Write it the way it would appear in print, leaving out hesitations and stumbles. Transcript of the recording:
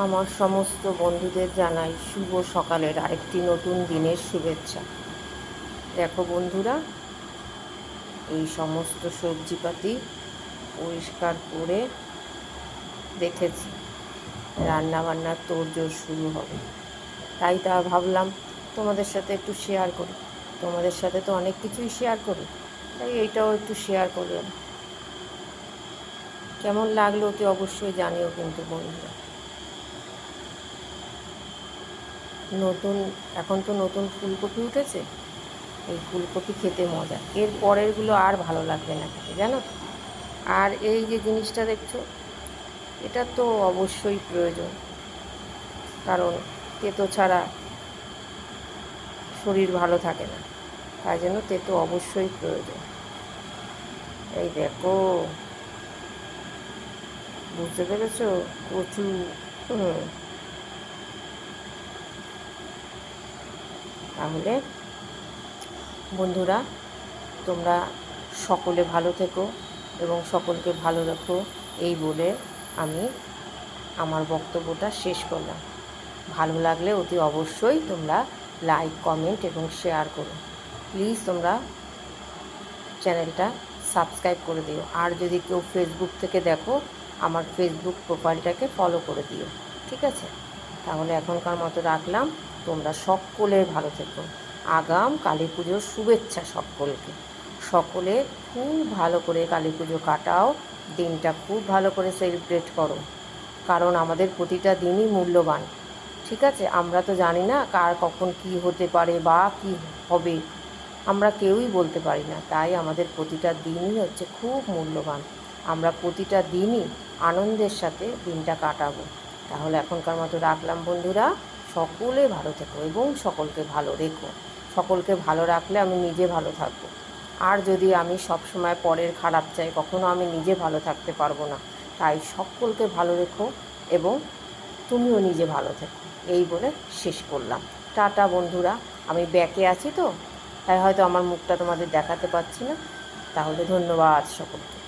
আমার সমস্ত বন্ধুদের জানাই শুভ সকালের আরেকটি নতুন দিনের শুভেচ্ছা। দেখো বন্ধুরা, এই সমস্ত সবজিপাতি পরিষ্কার করে রেখেছি, রান্নাবান্নার তোড়জোড় শুরু হবে। তাই ভাবলাম তোমাদের সাথে একটু শেয়ার করি। তোমাদের সাথে তো অনেক কিছুই শেয়ার করি, তাই এইটাও একটু শেয়ার করলাম। কেমন লাগলো অতি অবশ্যই জানিও কিন্তু বন্ধুরা। এখন তো নতুন ফুলকপি উঠেছে, এই ফুলকপি খেতে মজা। এর পরেরগুলো আর ভালো লাগবে না খেতে, জানো তো। আর এই যে জিনিসটা দেখছো, এটা তো অবশ্যই প্রয়োজন, কারণ তেতো ছাড়া শরীর ভালো থাকে না, তাই জন্য তেতো অবশ্যই প্রয়োজন। এই দেখো, বুঝতে পেরেছো? কচু। তাহলে বন্ধুরা, তোমরা সকলে ভালো থেকো এবং সকলকে ভালো রেখো, এই বলে আমি আমার বক্তব্যটা শেষ করলাম। ভালো লাগলে অতি অবশ্যই তোমরা লাইক, কমেন্ট এবং শেয়ার করো। প্লিজ তোমরা চ্যানেলটা সাবস্ক্রাইব করে দিও। আর যদি কেউ ফেসবুক থেকে দেখো, আমার ফেসবুক প্রোফাইলটাকে ফলো করে দিও, ঠিক আছে? তাহলে এখনকার মতো রাখলাম। তোমরা সকলে ভালো থেকো। আগাম কালী পুজোর শুভেচ্ছা সকলকে। সকলে খুব ভালো করে কালী পুজো কাটাও, দিনটা খুব ভালো করে সেলিব্রেট করো, কারণ আমাদের প্রতিটা দিনই মূল্যবান, ঠিক আছে? আমরা তো জানি না কার কখন কী হতে পারে বা কী হবে, আমরা কেউই বলতে পারি না। তাই আমাদের প্রতিটা দিনই হচ্ছে খুব মূল্যবান। আমরা প্রতিটা দিনই আনন্দের সাথে দিনটা কাটাবো। তাহলে এখনকার মতো রাখলাম বন্ধুরা। সকলে ভালো থেকো এবং সকলকে ভালো রেখো। সকলকে ভালো রাখলে আমি নিজে ভালো থাকবো। আর যদি আমি সবসময় পরের খারাপ চাই, কখনো আমি নিজে ভালো থাকতে পারবো না। তাই সকলকে ভালো রেখো এবং তুমিও নিজে ভালো থেকো, এই বলে শেষ করলাম। টাটা বন্ধুরা। আমি ব্যাকে আছি তো, তাই হয়তো আমার মুখটা তোমাদের দেখাতে পারছি না। তাহলে ধন্যবাদ সকলকে।